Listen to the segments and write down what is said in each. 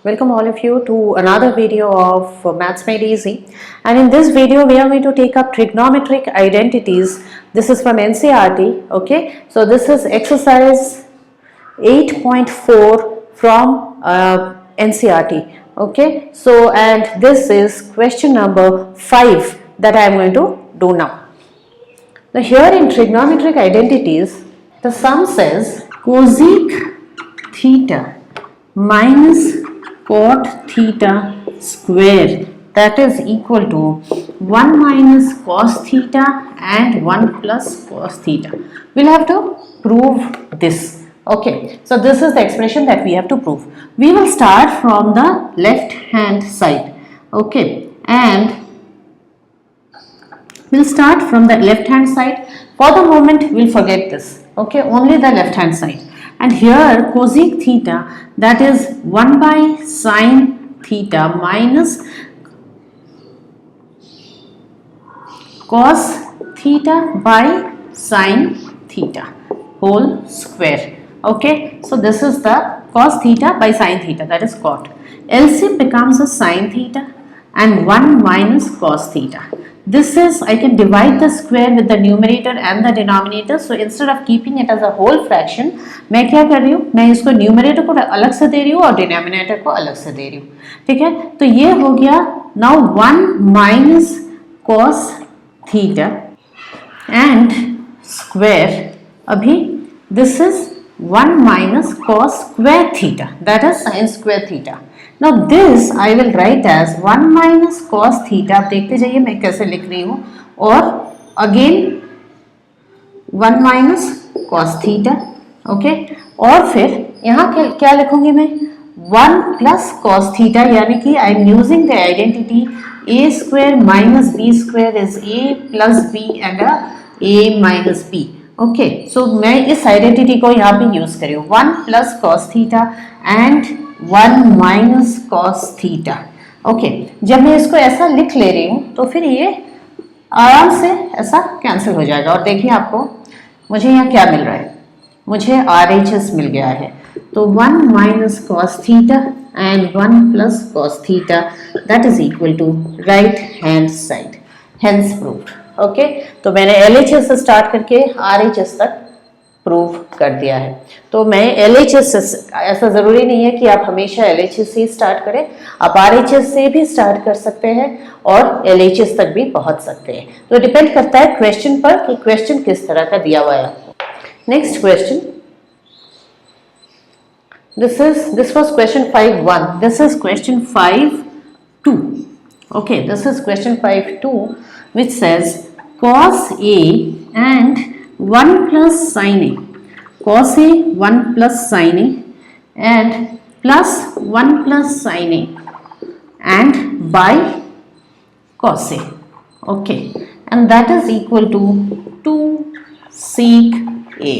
Welcome all of you to another video of Maths Made Easy, and in this video we are going to take up trigonometric identities. This is from NCERT. Okay, so this is exercise 8.4 from NCERT. Okay, so and this is question number 5 that I am going to do now. Now here in trigonometric identities, the sum says cosec theta minus cot theta square, that is equal to 1 minus cos theta and 1 plus cos theta. We'll have to prove this. Okay, so this is the expression that we have to prove. We will start from the left hand side. Okay, and we'll start from the left hand side. For the moment we'll forget this. Okay, only the left hand side. And here cosec theta, that is 1 by sine theta minus cos theta by sine theta whole square. Okay, so this is the cos theta by sine theta, that is cot. LCM becomes a sine theta and 1 minus cos theta. This is, I can divide the square with the numerator and the denominator. So instead of keeping it as a whole fraction, मैं क्या कर रही हूँ, मैं इसको numerator को अलग से दे रही हूँ और डिनोमिनेटर को अलग से दे रही हूँ. ठीक है, तो ये हो गया now 1 minus cos theta and square. अभी this is 1 minus cos square theta, that is sin square theta. Now this I will write as 1 minus cos theta. आप देखते जाइए मैं कैसे लिख रही हूँ, और again 1 minus cos theta. Okay, और फिर यहाँ क्या लिखूंगी मैं, 1 plus cos theta, यानी कि I am using the identity a square minus b square is a plus b and a minus b. Okay, so मैं इस आइडेंटिटी को यहाँ पे यूज करी हूँ, 1 plus cos theta and 1 minus cos theta. Okay, जब मैं इसको ऐसा लिख ले रही हूँ तो फिर ये आराम से ऐसा कैंसिल हो जाएगा. और देखिए आपको मुझे यहाँ क्या मिल रहा है, मुझे RHS मिल गया है. तो 1 minus cos theta and 1 plus cos theta, that is equal to right hand side. Hence proved. Okay, तो मैंने LHS से स्टार्ट करके RHS तक प्रूव कर दिया है. तो मैं LHS से, ऐसा ज़रूरी नहीं है कि आप हमेशा LHS से ही स्टार्ट करें, आप RHS से भी स्टार्ट कर सकते हैं और LHS तक भी पहुंच सकते हैं. तो डिपेंड करता है क्वेश्चन पर कि क्वेश्चन किस तरह का दिया हुआ है आपको. Next question, this was question 5.1. This is question 5.2. Okay, this is question 5.2, which says cos A and 1 plus sin A, cos A 1 plus sin A and plus 1 plus sin A and by cos A. Okay, and that is equal to 2 sec A.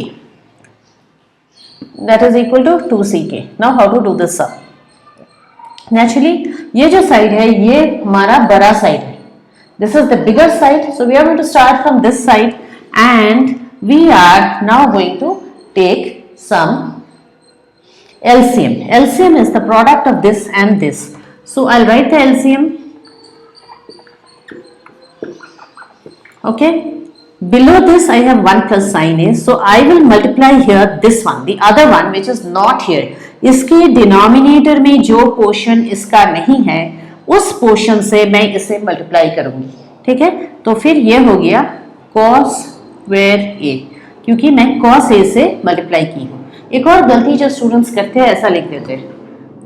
That is equal to 2 sec A. Now how to do this sum? Naturally ये जो side है ये हमारा बड़ा side है. This is the bigger side, so we are going to start from this side and we are now going to take some LCM. LCM is the product of this and this. So I'll write the LCM. Okay, below this I have 1 plus sin A, so I will multiply here this one, the other one which is not here. इसके denominator में जो portion इसका नहीं है उस portion से मैं इसे मल्टीप्लाई करूंगी. ठीक है, तो फिर ये हो गया cos स्क्वायर A, क्योंकि मैं cos A से मल्टीप्लाई की हूँ. एक और गलती जो स्टूडेंट्स करते हैं, ऐसा लिख देते हैं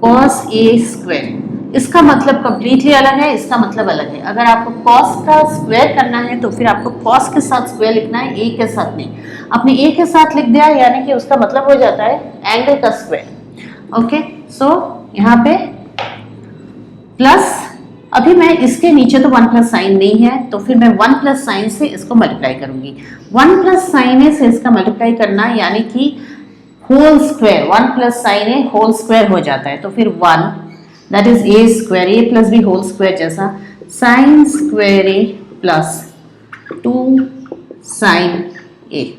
cos A स्क्वायर. इसका मतलब कंप्लीटली अलग है, इसका मतलब अलग है. अगर आपको cos का स्क्वायर करना है तो फिर आपको cos के साथ स्क्वायर लिखना है, A के साथ नहीं. आपने A के साथ लिख दिया यानी कि उसका मतलब हो जाता है एंगल का स्क्वायर. ओके, सो यहाँ पे प्लस, अभी मैं इसके नीचे तो 1 प्लस साइन नहीं है, तो फिर मैं 1 प्लस साइन से इसको मल्टीप्लाई करूंगी. 1 प्लस साइन ए से इसका मल्टीप्लाई करना यानी कि whole square, 1 plus sine A whole square हो जाता है. तो फिर 1, that is A square, A plus B whole square जैसा, sine square A plus 2 sine A.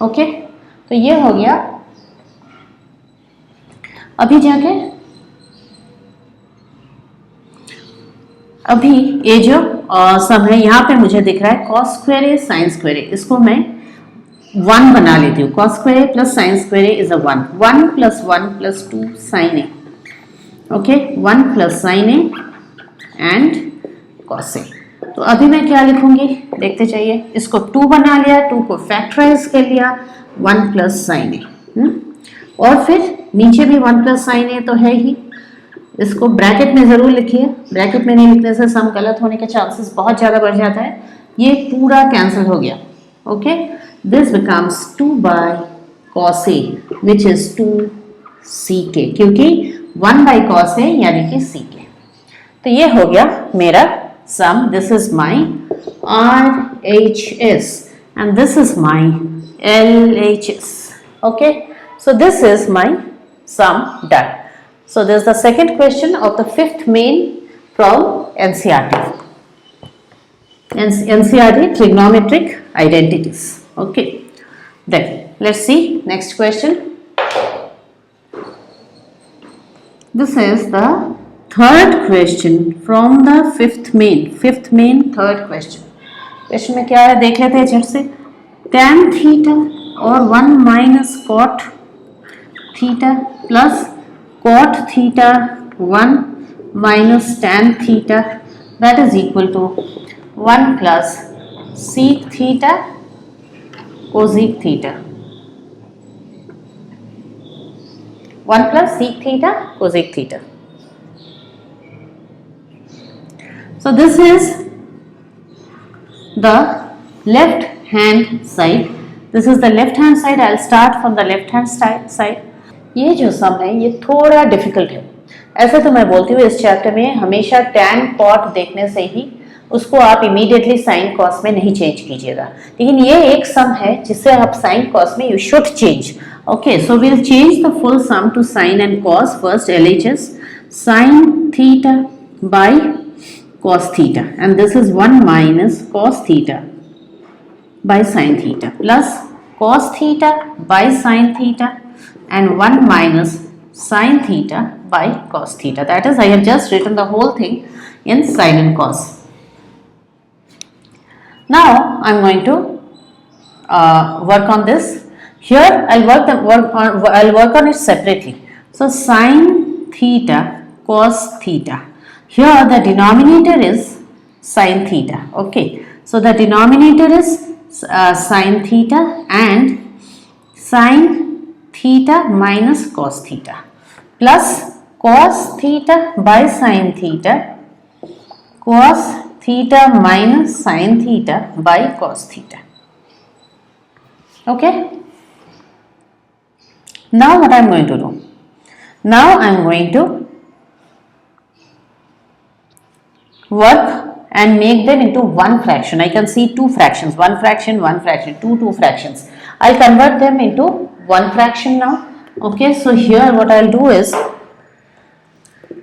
Okay, तो ये हो गया. अभी जाके अभी ये जो सम है यहाँ पे मुझे दिख रहा है cos square A sine square A, इसको मैं 1 बना लेती हूँ. Cos square A plus sine square A is a 1. 1 plus 1 plus 2 sine A. Okay, 1 plus sine A and cos A. तो अभी मैं क्या लिखूंगी देखते चाहिए. इसको 2 बना लिया, 2 को फैक्टराइज कर लिया, 1 प्लस साइन ए. और फिर नीचे भी 1 प्लस साइन ए तो है ही, इसको ब्रैकेट में जरूर लिखिए. ब्रैकेट में नहीं लिखने से सम गलत होने के चांसेस बहुत ज़्यादा बढ़ जाता है. ये पूरा कैंसिल हो गया. Okay, this becomes 2 by cos A which is 2 ck, क्योंकि 1 बाय कॉस ए यानी कि ck. तो ये हो गया मेरा sum. This is my RHS and this is my LHS. Okay, so this is my sum done. So this is the second question of the 5th main from NCERT. NCERT trigonometric identities. Okay, then let's see next question. This is the third question from the 5th main. 5th main, third question. Question में क्या है देख लेते हैं झट से. tan theta और 1 minus cot theta plus cot theta 1 minus tan theta, that is equal to 1 plus sec theta cosec theta. 1 plus sec theta cosec theta. So this is the left hand side. This is the left hand side. I'll start from the left hand side. ये जो सम है ये थोड़ा difficult है. ऐसा तो मैं बोलती हूँ इस चैप्टर में हमेशा टैन कॉट देखने से ही उसको आप इमीडिएटली साइन कॉस में नहीं चेंज कीजिएगा, लेकिन ये एक सम है जिससे आप साइन कॉस में you should change. Okay, so we'll change the full sum to sine and cos. First LHS sine theta by cos theta and this is 1 minus cos theta by sine theta plus cos theta by sine theta and 1 minus sin theta by cos theta. That is, I have just written the whole thing in sin and cos. Now I am going to work on this. Here I'll work on it separately. So sin theta cos theta. Here the denominator is sin theta. Okay, so the denominator is sin theta and sin theta minus cos theta plus cos theta by sin theta, cos theta minus sin theta by cos theta. Okay, now what I am going to do, now I am going to work and make them into one fraction. I can see 2 fractions, 1 fraction, 1 fraction, 2 fractions. I'll convert them into 1 fraction now. Okay, so here what I'll do is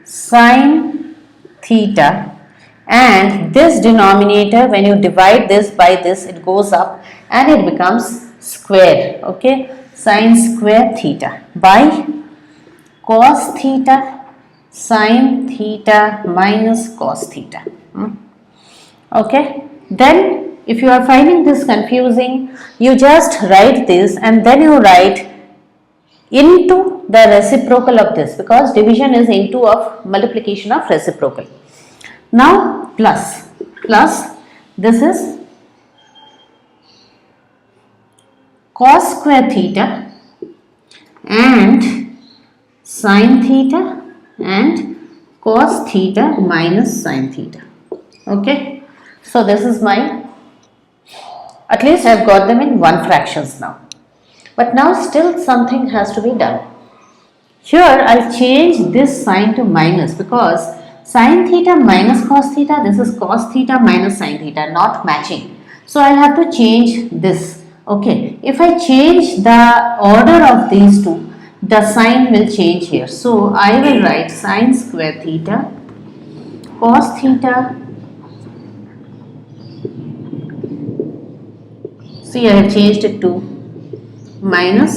sin theta, and this denominator when you divide this by this it goes up and it becomes square. Okay, sin square theta by cos theta sin theta minus cos theta. Okay, then if you are finding this confusing, you just write this and then you write into the reciprocal of this, because division is into of multiplication of reciprocal. Now plus this is cos square theta and sin theta and cos theta minus sin theta. Okay, so this is my, at least I have got them in 1 fractions now. But now still something has to be done. Here I'll change this sign to minus, because sin theta minus cos theta, this is cos theta minus sin theta, not matching. So I'll have to change this. Okay, if I change the order of these two, the sign will change here. So I will write sin square theta cos theta. See, I have changed it to minus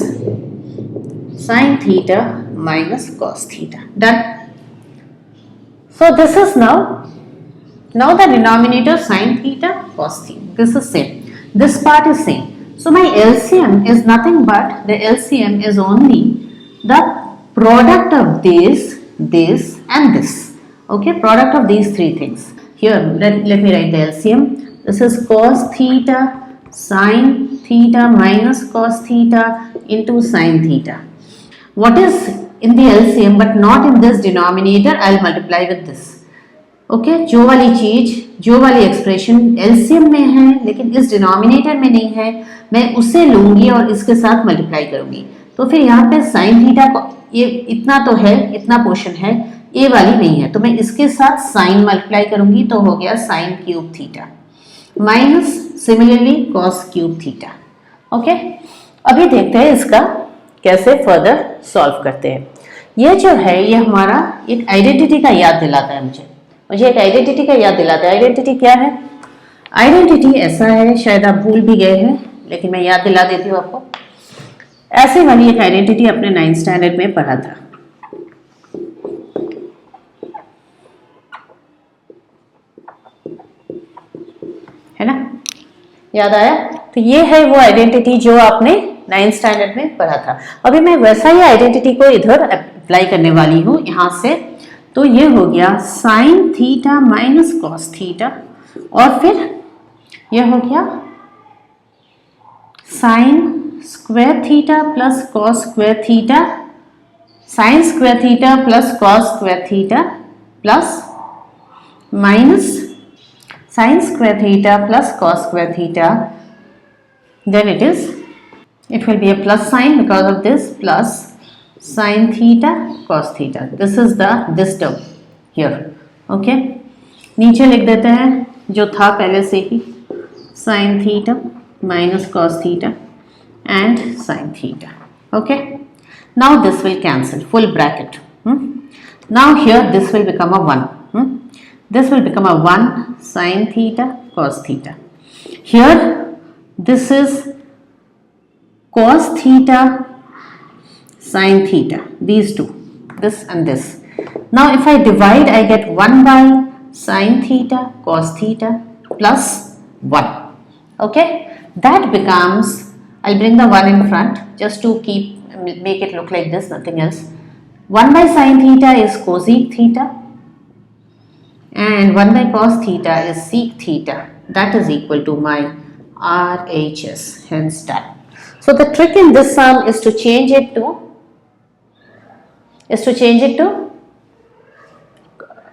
sin theta minus cos theta. Done. So this is now Now the denominator sin theta cos theta. This is same. This part is same. So my LCM is nothing but the LCM is only the product of this and this. Okay, product of these three things. Here let me write the LCM. This is cos theta sin theta minus cos theta into sin theta. What is in the LCM but not in this denominator, I will multiply with this. Okay जो वाली चीज, जो वाली expression LCM में है लेकिन इस denominator में नहीं है, मैं उसे लूंगी और इसके साथ मल्टीप्लाई करूंगी. तो फिर यहाँ पे साइन थीटा को ये इतना तो है, इतना पोर्शन है, ए वाली नहीं है, तो मैं इसके साथ साइन मल्टीप्लाई करूंगी तो हो गया sine cube theta minus similarly cos cube theta. Okay, अभी देखते हैं इसका कैसे फर्दर सॉल्व करते हैं. ये जो है ये हमारा एक आइडेंटिटी का याद दिलाता है, मुझे एक आइडेंटिटी का याद दिलाता है. आइडेंटिटी क्या है? आइडेंटिटी ऐसा है, शायद आप भूल भी गए हैं लेकिन मैं याद दिला देती हूँ आपको. ऐसे वाली एक आइडेंटिटी अपने 9th स्टैंडर्ड में पढ़ा था. है ना, याद आया? तो ये है वो आइडेंटिटी जो आपने 9th स्टैंडर्ड में पढ़ा था. अभी मैं वैसा ही आइडेंटिटी को इधर अप्लाई करने वाली हूँ यहाँ से. तो ये हो गया sine theta minus cos theta और फिर ये हो गया sine square theta plus cos square theta, sine square theta plus cos square theta plus minus sine square theta plus cos square theta. Then it will be a plus sign because of this, plus sin theta cos theta. This is this term here. Okay, नीचे लिख देते हैं जो था पहले से ही, sin theta minus cos theta and sin theta. Okay, now this will cancel, full bracket. Now here this will become a 1. This will become a 1 sin theta cos theta. Here this is cos theta sin theta, these two, this and this. Now if I divide, I get 1 by sin theta cos theta plus 1. Okay, that becomes, I'll bring the 1 in front just to make it look like this, nothing else. 1 by sin theta is cosec theta and 1 by cos theta is sec theta. That is equal to my RHS, hence that. So the trick in this sum is to change it to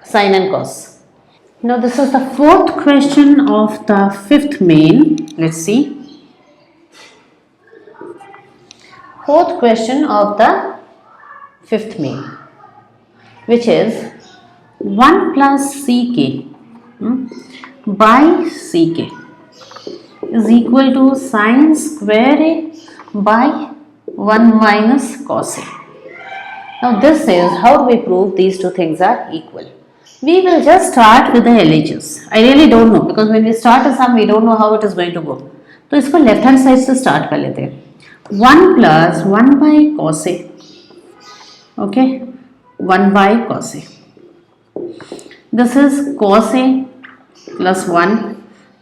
sin and cos. Now this is the 4th question of the 5th main. Let's see. 4th question of the 5th main, which is 1 plus ck by ck is equal to sin square a by 1 minus cos a. Now this is how do we prove these two things are equal. We will just start with the LHS. I really don't know because when we start a sum we don't know how it is going to go. तो इसको left hand side से start कर लेते हैं. 1 plus 1 by cos a. Okay, 1 by cos a. This is cos a plus 1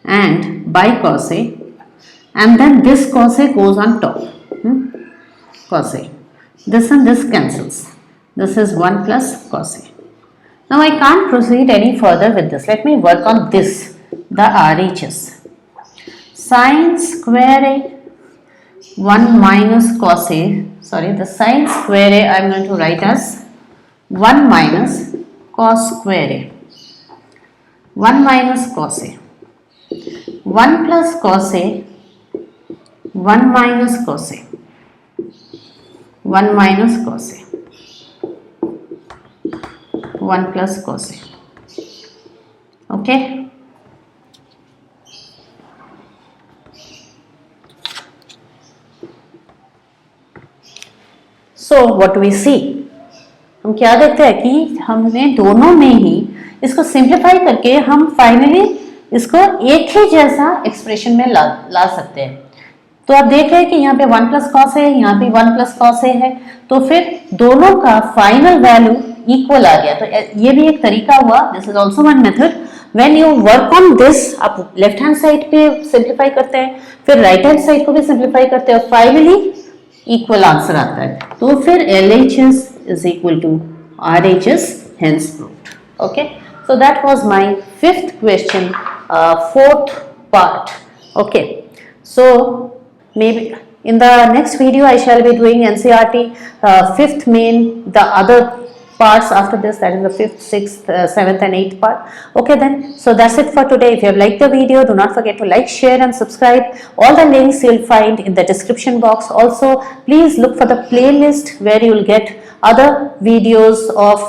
and by cos a, and then this cos a goes on top. Cos a. This and this cancels. This is 1 plus cos a. Now I can't proceed any further with this. Let me work on this, the RHS. Sin square a 1 minus cos a, sorry, the sin square a I am going to write as 1 minus cos square a. 1 minus cos a. 1 plus cos a, 1 minus cos a. 1 minus cos a, 1 plus cos a. Okay, so what do we see? हम क्या देखते हैं कि हमने दोनों में ही इसको simplify करके हम फाइनली इसको एक ही जैसा एक्सप्रेशन में ला सकते हैं. तो आप देख रहे हैं कि यहाँ पे 1 प्लस कॉस है, यहाँ पे 1 प्लस कॉस है, तो फिर दोनों का फाइनल वैल्यू इक्वल आ गया. तो ये भी एक तरीका हुआ. This is also one method. when you work on this, आप लेफ्ट हैंड साइड पे सिंप्लीफाई करते हैं, फिर राइट हैंड साइड को भी सिंप्लीफाई करते हैं, और फाइनली इक्वल आंसर आता है, तो फिर LHS is equal to RHS, hence proved. Okay, so that was my fifth question, fourth part. Okay, so maybe in the next video I shall be doing NCERT fifth main, the other parts after this, that is the fifth, sixth, seventh and eighth part. Okay then, so that's it for today. If you have liked the video, do not forget to like, share and subscribe. All the links you'll find in the description box. Also please look for the playlist where you will get other videos of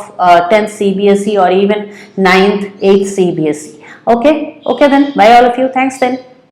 10th CBSE or even 9th, 8th CBSE. Okay then, bye all of you. Thanks then.